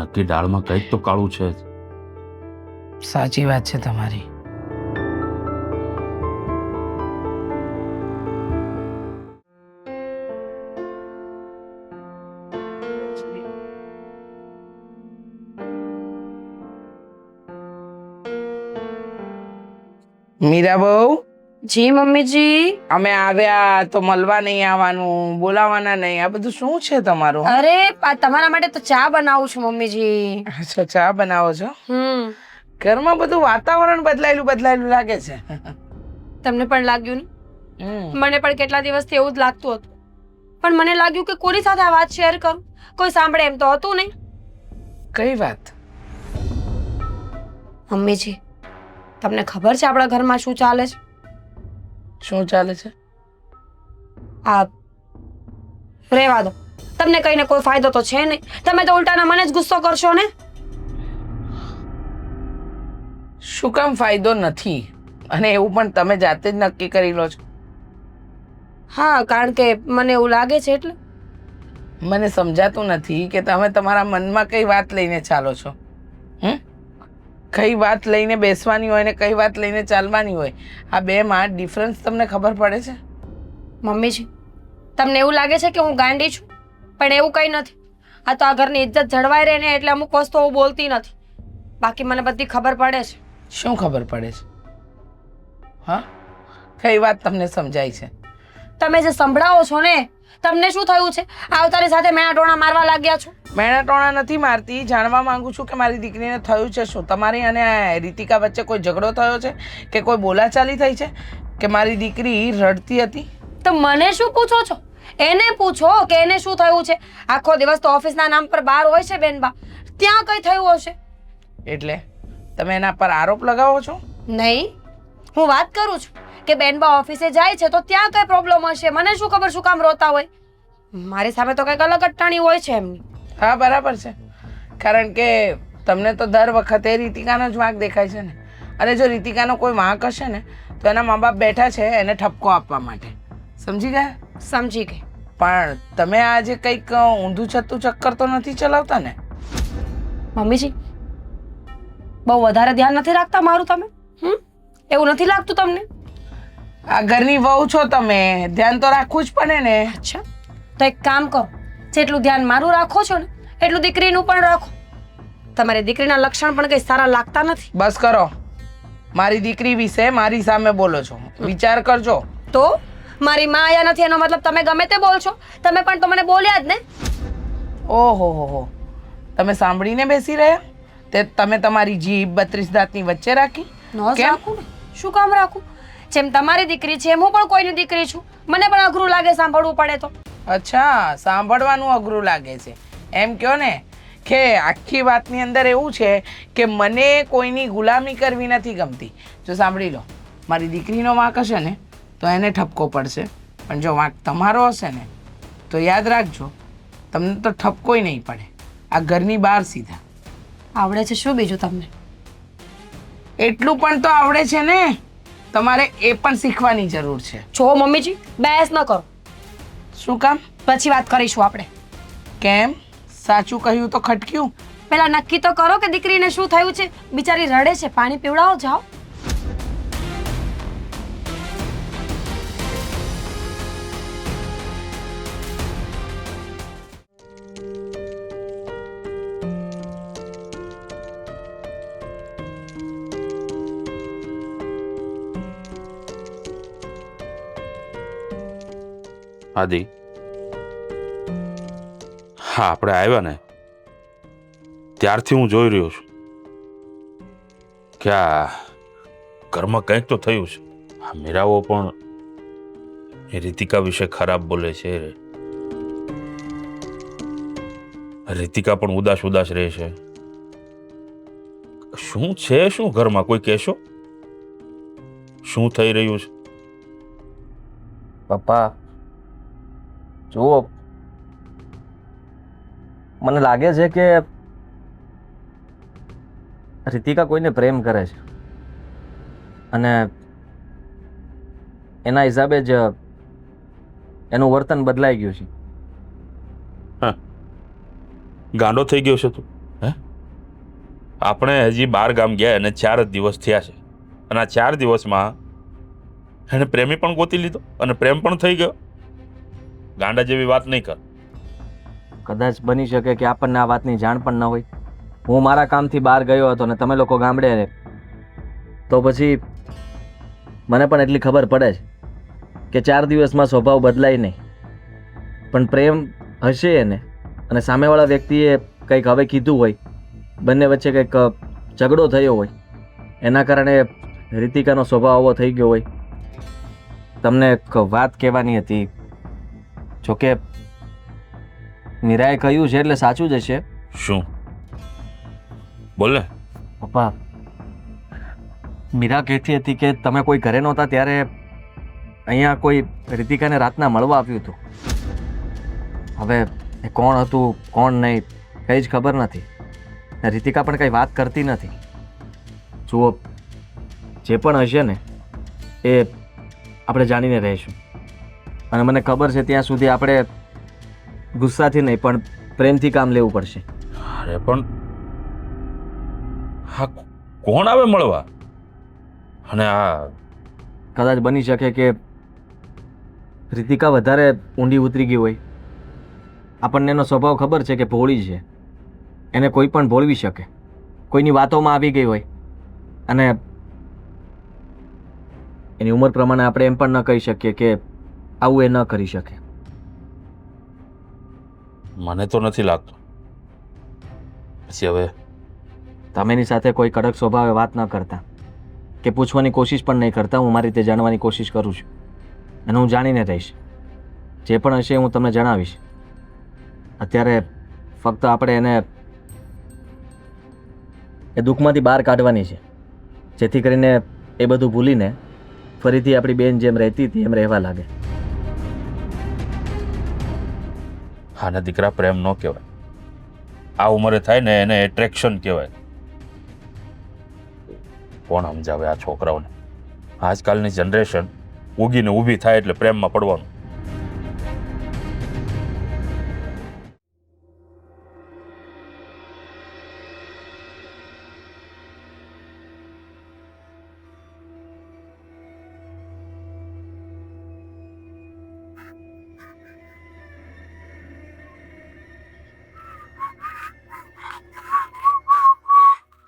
Speaker 6: નક્કી દાળમાં કંઈક તો કાળું છે જ.
Speaker 4: સાચી વાત છે તમારી. મીરાબહુ,
Speaker 2: જી મમ્મીજી.
Speaker 4: અમે આવ્યા તો મળવા નહીં આવવાનું, બોલાવાના નહીં, આ બધું શું છે તમારું?
Speaker 2: અરે તમારા માટે તો ચા બનાવું છું મમ્મીજી.
Speaker 4: અચ્છા, ચા બનાવો છો? ઘરમાં બધું વાતાવરણ બદલાયેલું લાગે છે.
Speaker 2: તમને પણ લાગ્યું ને?
Speaker 4: હમ,
Speaker 2: મને પણ કેટલા દિવસથી એવું જ લાગતું હતું, પણ મને લાગ્યું કે કોની સાથે આ વાત શેર કરું, કોઈ સાંભળે એમ તો હતું નહીં.
Speaker 4: કઈ વાત?
Speaker 2: મમ્મીજી, તમને ખબર છે આપણા ઘરમાં શું ચાલે છે?
Speaker 4: શું ચાલે છે?
Speaker 2: આ રહેવા દો, તમને કહીને કોઈ ફાયદો તો છે નહીં. તમે તો ઉલટાના મને જ ગુસ્સો કરશો ને.
Speaker 4: શું કામ ફાયદો નથી? અને એવું પણ તમે જાતે જ નક્કી કરી લો છો.
Speaker 2: હા, કારણ કે મને એવું લાગે છે એટલે.
Speaker 4: મને સમજાતું નથી કે તમે તમારા મનમાં કઈ વાત લઈને ચાલો છો. કઈ વાત લઈને બેસવાની હોય ને કઈ વાત લઈને ચાલવાની હોય, આ બેમાં ડિફરન્સ તમને ખબર પડે છે?
Speaker 2: મમ્મીજી, તમને એવું લાગે છે કે હું ગાંડી છું, પણ એવું કંઈ નથી. આ તો આ ઘરની ઇજ્જત જળવાઈ રહે ને એટલે અમુક વસ્તુઓ હું બોલતી નથી. બાકી મને બધી ખબર પડે છે.
Speaker 4: શું ખબર પડે છે? હા, કઈ વાત તમને સમજાય છે?
Speaker 2: તમે જે સંભળાવો છો ને, તમને શું થયું છે? આવતાની સાથે મેણા ટોણા મારવા લાગ્યા છો.
Speaker 4: મેણા ટોણા નથી મારતી. જાણવા માંગુ છું કે મારી દીકરીને થયું છે શું? તમારી અને રીતિકા વચ્ચે કોઈ ઝઘડો થયો છે કે કોઈ બોલાચાલી થઈ છે કે મારી દીકરી રડતી હતી?
Speaker 2: તો મને શું પૂછો છો? એને પૂછો કે એને શું થયું છે. આખો દિવસ તો ઓફિસના નામ પર બહાર હોય છે બેનબા, ત્યાં કઈ થયું હશે.
Speaker 4: એટલે તમે એના પર આરોપ લગાવો છો?
Speaker 2: નહીં, હું વાત કરું છું કે બેનબા ઓફિસે જાય છે તો ત્યાં કઈ પ્રોબ્લેમ હશે. મને શું ખબર શું કામ રોતા હોય. મારી સામે તો કઈક અલગ અટ્ટાણી હોય છે એમની.
Speaker 4: હા, બરાબર છે. કારણ કે તમને તો દર વખતે રીતિકાનો જ વાંક દેખાય છે ને. અને જો રીતિકાનો કોઈ વાંક હશે ને તો એના મા બાપ બેઠા છે એને ઠપકો આપવા માટે. સમજી ગયા?
Speaker 2: સમજી ગઈ.
Speaker 4: પણ તમે આજે કંઈક ઊંધું છતું ચક્કર તો નથી ચલાવતા ને?
Speaker 2: મમ્મીજી, બહુ વધારે ધ્યાન નથી રાખતા મારું તમે? એવું નથી લાગતું તમને?
Speaker 4: આ ઘરની વહુ છો તમે, ધ્યાન તો રાખવું જ પડે ને.
Speaker 2: અચ્છા, તો એક કામ કરો, જેટલું ધ્યાન મારું રાખો છો ને એટલું દીકરીનું પણ રાખો. તમારી દીકરીના લક્ષણ પણ કઈ સારા લાગતા નથી.
Speaker 4: બસ કરો. મારી દીકરી વિશે મારી સામે બોલો છો, વિચાર કરજો.
Speaker 2: તો મારી માં આયા નથી એનો મતલબ તમે ગમે તે બોલશો? તમે પણ તો મને બોલ્યા જ ને.
Speaker 4: ઓહો હો, તમે સાંભળીને બેસી રહ્યા? તે તમે તમારી જીભ 32 દાંતની વચ્ચે રાખી?
Speaker 2: નો
Speaker 4: કેમ?
Speaker 2: રાખું ને. શું કામ રાખું? જેમ તમારી દીકરી છે એમ હું પણ કોઈની દીકરી છું. મને પણ અઘરું લાગે સાંભળવું પડે તો.
Speaker 4: અચ્છા, સાંભળવાનું અઘરું લાગે છે એમ કહો ને. આખી વાતની અંદર એવું છે કે મને કોઈની ગુલામી કરવી નથી ગમતી. જો સાંભળી લો, મારી દીકરીનો વાંક હશે ને તો એને ઠપકો પડશે, પણ જો વાંક તમારો હશે ને તો યાદ રાખજો, તમને તો ઠપકોય નહીં પડે. આ ઘરની બહાર સીધા.
Speaker 2: આવડે છે શું બીજું તમને?
Speaker 4: એટલું પણ તો આવડે છે ને, તમારે એ પણ શીખવાની જરૂર છે.
Speaker 2: જો મમ્મીજી બહેસ ન કરો,
Speaker 4: શું કામ?
Speaker 2: પછી વાત કરીશું આપણે.
Speaker 4: કેમ? સાચું કહ્યું તો ખટક્યું?
Speaker 2: પેલા નક્કી તો કરો કે દીકરીને શું થયું છે. બિચારી રડે છે, પાણી પીવડાવો જાઓ.
Speaker 6: આદિ, હા, આપણે આવ્યા ને ત્યારથી હું જોઈ રહ્યો છું કે આ ઘરમાં કંઈક તો થયું છે. આ મીરાઓ પણ એ રીતિકા વિશે ખરાબ બોલે છે. રીતિકા પણ ઉદાસ ઉદાસ રહે છે. શું છે શું ઘરમાં? કોઈ કહેશો શું થઈ રહ્યું છે?
Speaker 1: પપ્પા જુઓ, મને લાગે છે કે રીતિકા કોઈને પ્રેમ કરે છે અને એના હિસાબે જ એનું વર્તન બદલાઈ ગયું છે.
Speaker 6: ગાંડો થઈ ગયો છે તું? હે, આપણે હજી 12 ગામ ગયા અને 4 જ દિવસ થયા છે અને આ 4 દિવસમાં એને પ્રેમી પણ ગોતી લીધો અને પ્રેમ પણ થઈ ગયો. ગાંડા જેવી વાત નહીં કર.
Speaker 1: કદાચ બની શકે કે આપણને આ વાતની જાણ પણ ન હોય. હું મારા કામથી બહાર ગયો હતો ને તમે લોકો ગામડે રહે, તો પછી મને પણ એટલી ખબર પડે છે કે 4 દિવસમાં સ્વભાવ બદલાય નહીં, પણ પ્રેમ હશે એને અને સામેવાળા વ્યક્તિએ કંઈક હવે કીધું હોય, બંને વચ્ચે કંઈક ઝઘડો થયો હોય, એના કારણે રીતિકાનો સ્વભાવ આવો થઈ ગયો હોય. તમને એક વાત કહેવાની હતી. જોકે મીરાએ કહ્યું છે એટલે સાચું જ હશે.
Speaker 6: શું? બોલ ને.
Speaker 1: પપ્પા, મીરા કહેતી હતી કે તમે કોઈ ઘરે નહોતા ત્યારે અહીંયા કોઈ રીતિકાને રાતના મળવા આવ્યું હતું. હવે એ કોણ હતું કોણ નહીં કંઈ જ ખબર નથી. રીતિકા પણ કંઈ વાત કરતી નથી. જુઓ, જે પણ હશે ને એ આપણે જાણીને રહીશું અને મને ખબર છે ત્યાં સુધી આપણે ગુસ્સાથી નહીં પણ પ્રેમથી કામ લેવું પડશે.
Speaker 6: અરે પણ હા, કોણ આવે મળવા? અને આ
Speaker 1: કદાચ બની શકે કે રીતિકા વધારે ઊંડી ઉતરી ગઈ હોય. આપણને એનો સ્વભાવ ખબર છે કે ભોળી છે, એને કોઈ પણ ભોળવી શકે, કોઈની વાતોમાં આવી ગઈ હોય અને એની ઉંમર પ્રમાણે આપણે એમ પણ ન કહી શકીએ કે આવું એ ન કરી શકે.
Speaker 6: મને તો નથી લાગતું. પછી હવે
Speaker 1: તમે એની સાથે કોઈ કડક સ્વભાવે વાત ન કરતા કે પૂછવાની કોશિશ પણ નહીં કરતા. હું મારી રીતે જાણવાની કોશિશ કરું છું અને હું જાણીને રહીશ. જે પણ હશે હું તમને જણાવીશ. અત્યારે ફક્ત આપણે એને એ દુઃખમાંથી બહાર કાઢવાની છે, જેથી કરીને એ બધું ભૂલીને ફરીથી આપણી બેન જેમ રહેતી હતી એમ રહેવા લાગે.
Speaker 6: આને દીકરા પ્રેમ ન કહેવાય. આ ઉંમરે થાય ને એને એટ્રેક્શન કહેવાય. કોણ સમજાવે આ છોકરાઓને? આજકાલની જનરેશન ઉગીને ઊભી થાય એટલે પ્રેમમાં પડવાનું.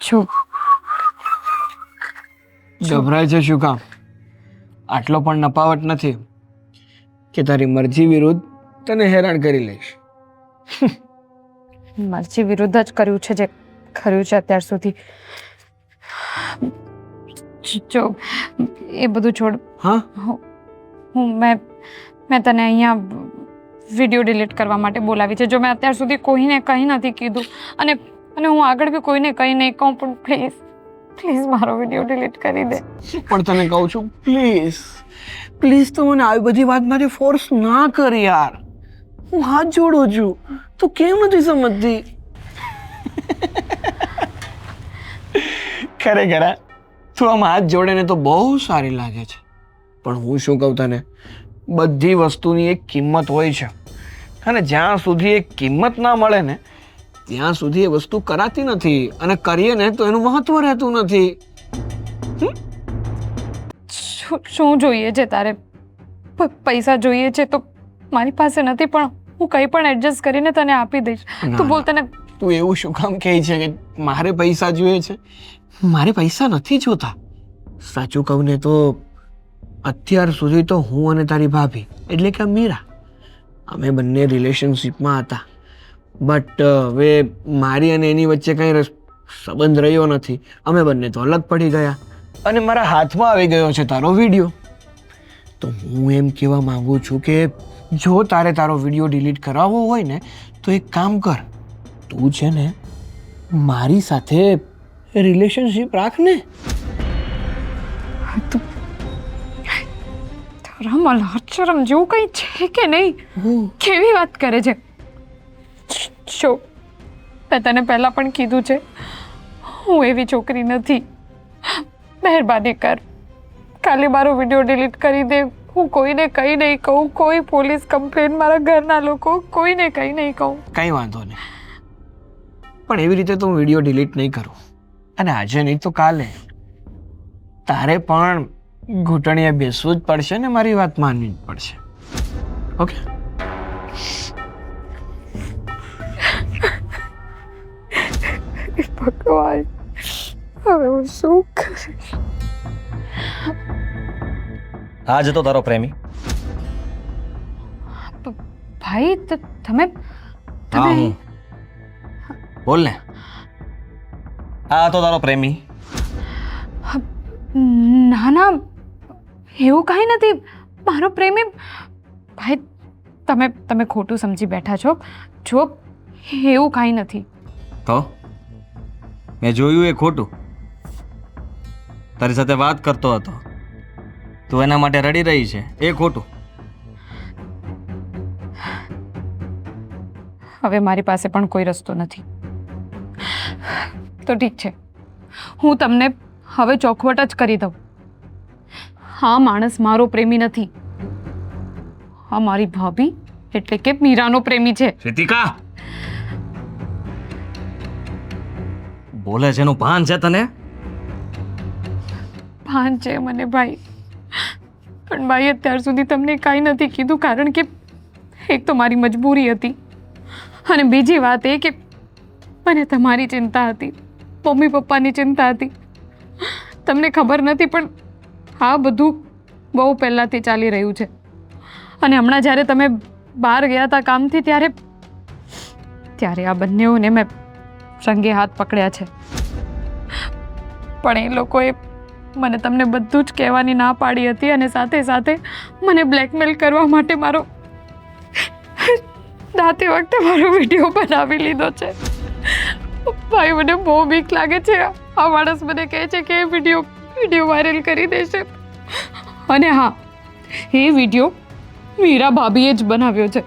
Speaker 3: છું
Speaker 5: ગભરાય છે શું કામ? આટલો પણ નપાવટ નથી કે તારી મરજી વિરુદ્ધ તને હેરાન કરી લઈશ.
Speaker 3: મરજી વિરુદ્ધ જ કર્યું છે જે કર્યું છે અત્યાર સુધી. જો એ બધું છોડ.
Speaker 5: હા,
Speaker 3: હું મેં તને અહીંયા વિડીયો ડિલીટ કરવા માટે બોલાવી છે. જો મેં અત્યાર સુધી કોઈને કંઈ નથી કીધું અને હું આગળ બી કોઈને કંઈ નહીં કહું, પણ પ્લીઝ પ્લીઝ મારો વિડીયો ડિલીટ કરી દે.
Speaker 5: પણ તને કહું છું પ્લીઝ પ્લીઝ તું મને આવી બધી વાત માટે ફોર્સ ના કર યાર. હું હાથ જોડું છું, તું કેમ નથી સમજતી? ખરેખર તું આમ હાથ જોડે ને તો બહુ સારી લાગે છે, પણ હું શું કહું તને, બધી વસ્તુની એક કિંમત હોય છે, અને જ્યાં સુધી એ કિંમત ના મળે ને ત્યાં સુધી એ વસ્તુ કરાતી નથી, અને કરીએ ને તો એનું મહત્વ રહેતું નથી.
Speaker 3: શું જોઈએ છે તારે? પૈસા જોઈએ છે તો મારી પાસે નથી, પણ હું કંઈ પણ એડજસ્ટ કરીને તને આપી દઈશ. તું બોલ, તને
Speaker 5: તું એવું શું કામ કહે છે કે મારે પૈસા જોઈએ છે? મારે પૈસા નથી જોતા. સાચું કહું ને તો અત્યાર સુધી તો હું અને તારી ભાભી એટલે કે મીરા અમે બંને રિલેશનશિપમાં હતા, બટ હવે મારી અને એની વચ્ચે કંઈ સંબંધ રહ્યો નથી. અમે બંને તો અલગ પડી ગયા અને મારા હાથમાં આવી ગયો છે તારો વિડીયો. તો હું એમ કહેવા માંગુ છું કે જો તારે તારો વિડીયો ડિલીટ કરાવવો હોય ને તો એક કામ કર, તું છે ને મારી સાથે રિલેશનશિપ રાખ ને.
Speaker 3: તારામાં લાજશરમ જેવું કંઈ છે કે નહીં? કેવી વાત કરે છે? શો, મેં તને પહેલાં પણ કીધું છે, હું એવી છોકરી નથી. મહેરબાની કર, કાલે મારો વિડીયો ડિલીટ કરી દે. હું કોઈને કંઈ નહીં કહું, કોઈ પોલીસ કમ્પ્લેન, મારા ઘરના લોકો, કોઈને કંઈ નહીં કહું.
Speaker 5: કંઈ વાંધો નહીં, પણ એવી રીતે તો હું વિડીયો ડિલીટ નહીં કરું. અને આજે નહીં તો કાલે તારે પણ ઘૂંટણીએ બેસવું જ પડશે ને મારી વાત માનવી જ પડશે. ઓકે?
Speaker 3: ભગવાન, હવે હું શું કરીશ?
Speaker 1: આ જતો તારો પ્રેમી.
Speaker 3: ભાઈ તમે
Speaker 1: હા હું. બોલ ને. આ તો તારો પ્રેમી.
Speaker 3: ના ના, એવું કાંઈ નથી. મારો પ્રેમી ભાઈ, તમે ખોટું સમજી બેઠા છો. જો એવું કાંઈ નથી.
Speaker 1: તો મેં જોયું એ ખોટું. તારી સાથે વાત કરતો હતો, તું એના માટે રડી રહી છે, એ ખોટું.
Speaker 3: હવે મારી પાસે પણ કોઈ રસ્તો નથી. તો ઠીક છે, હું તમને હવે ચોખવટ જ કરી દઉં. હા, માણસ મારો પ્રેમી નથી. હા, મારી ભાભી એટલે કે મીરાનો પ્રેમી છે.
Speaker 1: રીતિકા, બોલે છે એનું ભાન છે તને?
Speaker 3: ભાન છે મને ભાઈ, પણ ભાઈ અત્યાર સુધી તમને કાંઈ નથી કીધું, કારણ કે એક તો મારી મજબૂરી હતી, અને બીજી વાત એ કે મને તમારી ચિંતા હતી, મમ્મી પપ્પાની ચિંતા હતી. તમને ખબર નથી, પણ આ બધું બહુ પહેલાંથી ચાલી રહ્યું છે. અને હમણાં જ્યારે તમે બહાર ગયા હતા કામથી, ત્યારે આ બંનેઓને મેં રંગે હાથ પકડ્યા છે. પણ એ લોકોએ મને તમને બધું જ કહેવાની ના પાડી હતી, અને સાથે સાથે મને બ્લેકમેલ કરવા માટે દાતે વખતે મારો વિડીયો બનાવી લીધો છે. ભાઈ, મને બહુ બીક લાગે છે. આ માણસ મને કહે છે કે એ વિડીયો વાયરલ કરી દેશે. અને હા, એ વિડીયો મીરા ભાભીએ જ બનાવ્યો છે.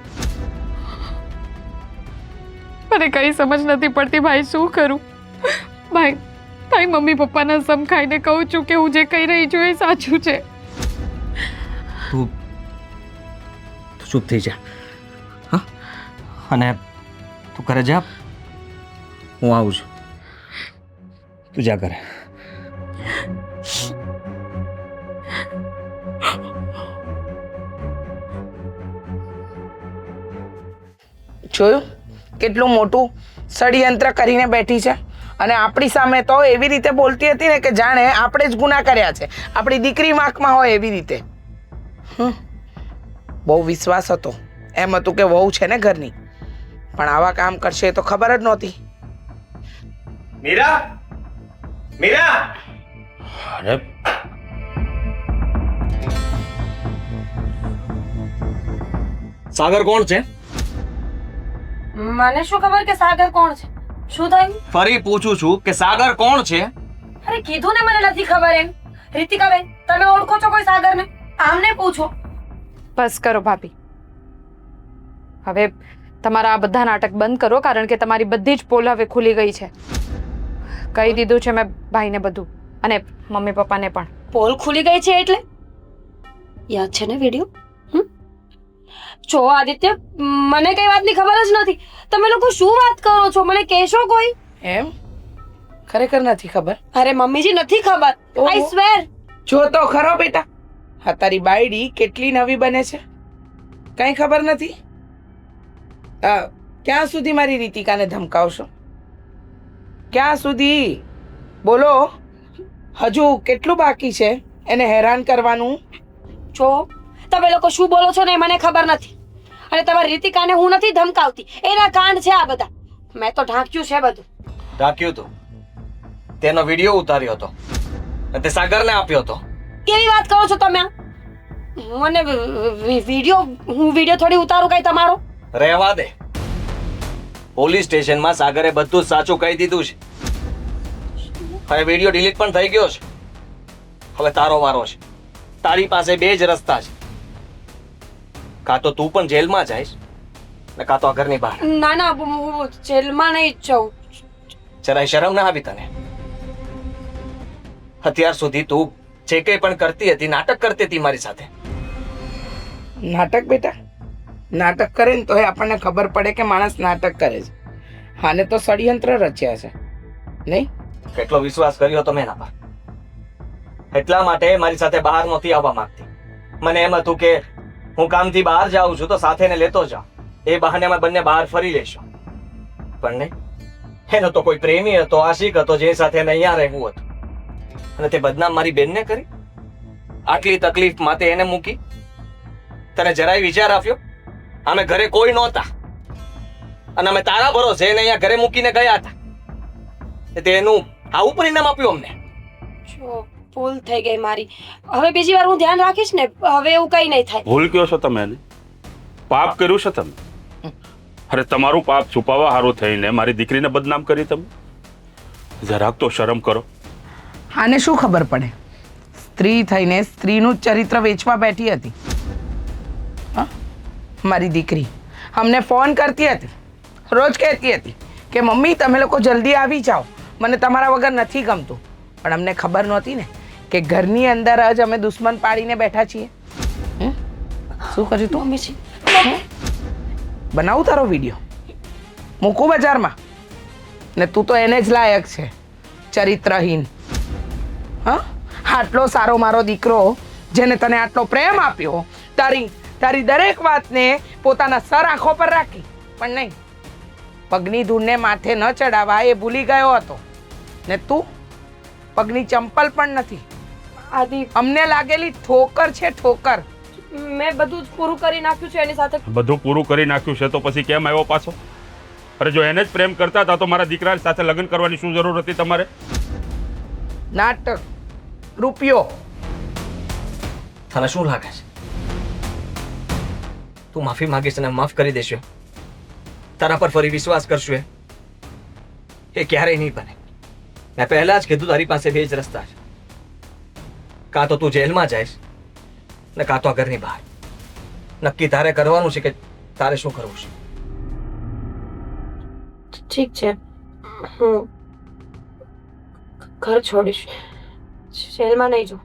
Speaker 3: મને કંઈ સમજ નથી પડતી ભાઈ, શું કરું? ભાઈ, મમ્મી પપ્પાના સમ ખાઈને કહું છું કે હું જે કહી રહી છું એ સાચું છે.
Speaker 1: તું ચૂપ થઈ જા. હા, અને તું ઘરે જા, હું આવું છું. તું જા ઘરે.
Speaker 4: જોયું કેટલું મોટું ષડયંત્ર કરીને બેઠી છે, અને આપણી સામે તો એવી રીતે બોલતી હતી ને કે જાણે આપણે જ ગુના કર્યા છે, આપણી દીકરી વાંકમાં હોય એવી રીતે. બહુ વિશ્વાસ હતો, એમ હતું કે વહુ છે ને ઘરની, પણ આવા કામ કરશે તો ખબર જ નહોતી.
Speaker 1: મીરા, મીરા!
Speaker 6: અરે
Speaker 1: સાગર કોણ છે?
Speaker 2: મને શું ખબર કે સાગર કોણ છે? શું થયું?
Speaker 1: ફરી પૂછું છું કે સાગર કોણ છે?
Speaker 2: અરે કીધું ને મને નથી ખબર એમ. રીતિકાબેન, તમે ઓળખો છો કોઈ સાગરને? આમને પૂછો.
Speaker 3: બસ કરો ભાભી. હવે તમારા આ બધા નાટક બંધ કરો, કારણ કે તમારી બધી જ પોલ હવે ખુલી ગઈ છે. કહી દીધું છે મેં ભાઈને બધું, અને મમ્મી પપ્પાને પણ.
Speaker 2: પોલ ખુલી ગઈ છે એટલે? યાદ છે ને વિડીયો? જો આદિત્ય, મને કઈ વાતની ખબર જ નથી. તમે લોકો શું વાત કરો છો? મને કહેશો કોઈ?
Speaker 4: એમ ખરેખર નથી ખબર?
Speaker 2: અરે મમ્મીજી, નથી ખબર.
Speaker 4: ઓહો.
Speaker 2: આઈ સ્વેર.
Speaker 4: જો તો ખરો બેટા, હા તારી બાયડી કેટલી નવી બને છે, કઈ ખબર નથી? ક્યાં સુધી મારી રીતિકાને ધમકાવશો? ક્યાં સુધી? બોલો, હજુ કેટલું બાકી છે એને હેરાન કરવાનું?
Speaker 2: જો તમે લોકો શું બોલો છો ને એ મને ખબર નથી. અને તમારી રીતિકાને હું નથી ધમકાવતી, એના કાંડ છે આ બધા. મેં તો ઢાંક્યું છે બધું.
Speaker 1: ઢાંક્યું તું? તેનો વિડીયો ઉતાર્યો હતો અને તે સાગરને આપ્યો હતો.
Speaker 2: કેવી વાત કરો છો તમે? મને હું વિડીયો થોડી ઉતારું કઈ તમારો?
Speaker 1: રહેવા દે. પોલીસ સ્ટેશનમાં સાગરે બધું જ સાચું કહી દીધું છે. હવે વિડીયો ડિલીટ પણ થઈ ગયો છે. હવે તારો વારો છે. તારી પાસે બે જ રસ્તા છે. કાં તો તું પણ જેલમાં જઈશ ને કાં તો આ ઘરની બહાર.
Speaker 2: ના ના, હું જેલમાં નહીં જાઉં.
Speaker 1: જરાય શરમ ના આવી તને? અત્યાર સુધી તું જે કંઈ પણ કરતી હતી, નાટક કરતી હતી મારી સાથે.
Speaker 4: નાટક બેટા? નાટક કરે ને તો આપણને ખબર પડે કે માણસ નાટક કરે છે. આને તો ષડયંત્ર રચ્યા છે નહીં?
Speaker 1: કેટલો વિશ્વાસ કર્યો હતો મેં એના પર. એટલા માટે મારી સાથે બહાર નહોતી આવવા માંગતી. મને એમ હતું કે હું કામથી બહાર જાઉં છું તો સાથે ને લેતો જાઉં, એ બહાને અમે બંને બહાર ફરી લઈશું. પણ નહીં, એનો તો કોઈ પ્રેમી હતો, આશિક હતો, જે સાથે એને અહીંયા રહેવું હતું. અને તે બદનામ મારી બેનને કરી. આટલી તકલીફ માટે એને મૂકી. તને જરાય વિચાર આપ્યો? અમે ઘરે કોઈ નહોતા અને અમે તારા ભરોસે એને અહીંયા ઘરે મૂકીને ગયા હતા. તેનું આવું પરિણામ આપ્યું અમને.
Speaker 2: જો ભૂલ થઈ ગઈ મારી. હવે બીજી વાર હું ધ્યાન રાખીશ ને. હવે એવું કઈ નહીં થાય.
Speaker 6: ભૂલ કયો છો તમે એને? પાપ કર્યું છે તમે. અરે તમારું પાપ છુપાવવા હારું થઈને મારી દીકરીને બદનામ કરી તમે. જરાક તો શરમ કરો.
Speaker 4: આને શું ખબર પડે? સ્ત્રી થઈને સ્ત્રીનું ચરિત્ર વેચવા બેઠી હતી. હા, મારી દીકરી અમને ફોન કરતી હતી, રોજ કહેતી હતી કે મમ્મી તમે લોકો જલ્દી આવી જાઓ, મને તમારા વગર નથી ગમતું. પણ અમને ખબર નહોતી ને કે ઘરની અંદર જ અમે દુશ્મન પાડીને બેઠા છીએ. શું કર્યું તું?
Speaker 2: મમ્મીજી,
Speaker 4: બનાવું તારો વિડીયો, મૂકું બજારમાં, ને તું તો એને જ લાયક છે, ચરિત્રહીન. હા, આટલો સારો મારો દીકરો જેને તને આટલો પ્રેમ આપ્યો, તારી દરેક વાતને પોતાના સર આંખો પર રાખી, પણ નહીં, પગની ધૂળને માથે ન ચડાવવા એ ભૂલી ગયો હતો. ને તું પગની ચંપલ પણ નથી.
Speaker 2: આદિ,
Speaker 4: અમને લાગેલી ઠોકર છે, ઠોકર.
Speaker 2: મેં બધું જ પૂરું કરી નાખ્યું છે એની સાથે.
Speaker 6: બધું પૂરું કરી નાખ્યું છે તો પછી કેમ આવ્યો પાછો? અરે જો એને જ પ્રેમ કરતા હતા તો મારા દીકરા સાથે લગ્ન કરવાની શું જરૂર હતી તમારે?
Speaker 4: નાટક, રૂપિયો.
Speaker 1: તને શું લાગે છે તું માફી માંગીશ અને માફ કરી દેશો? તારા પર ફરી વિશ્વાસ કરશું એ ક્યારેય નહીં બને. મેં પહેલા જ કીધું તારી પાસે બે જ રસ્તા છે. કાં તો તું જેલમાં જઈશ ને કાં તો આ ઘરની બહાર. નક્કી તારે કરવાનું છે કે તારે શું કરવું છે.
Speaker 2: ઠીક છે, હું ઘર છોડીશ, જેલમાં નહીં જાઉં.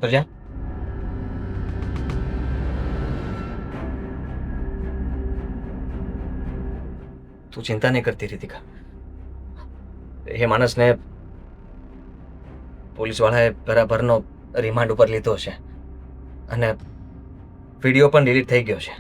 Speaker 1: તો જા. તું ચિંતા નહીં કરતી રીતિકા. એ માણસને પોલીસ વાળાએ બરાબરનો રિમાન્ડ ઉપર લીધો છે અને વિડીયો પણ ડિલીટ થઈ ગયો છે.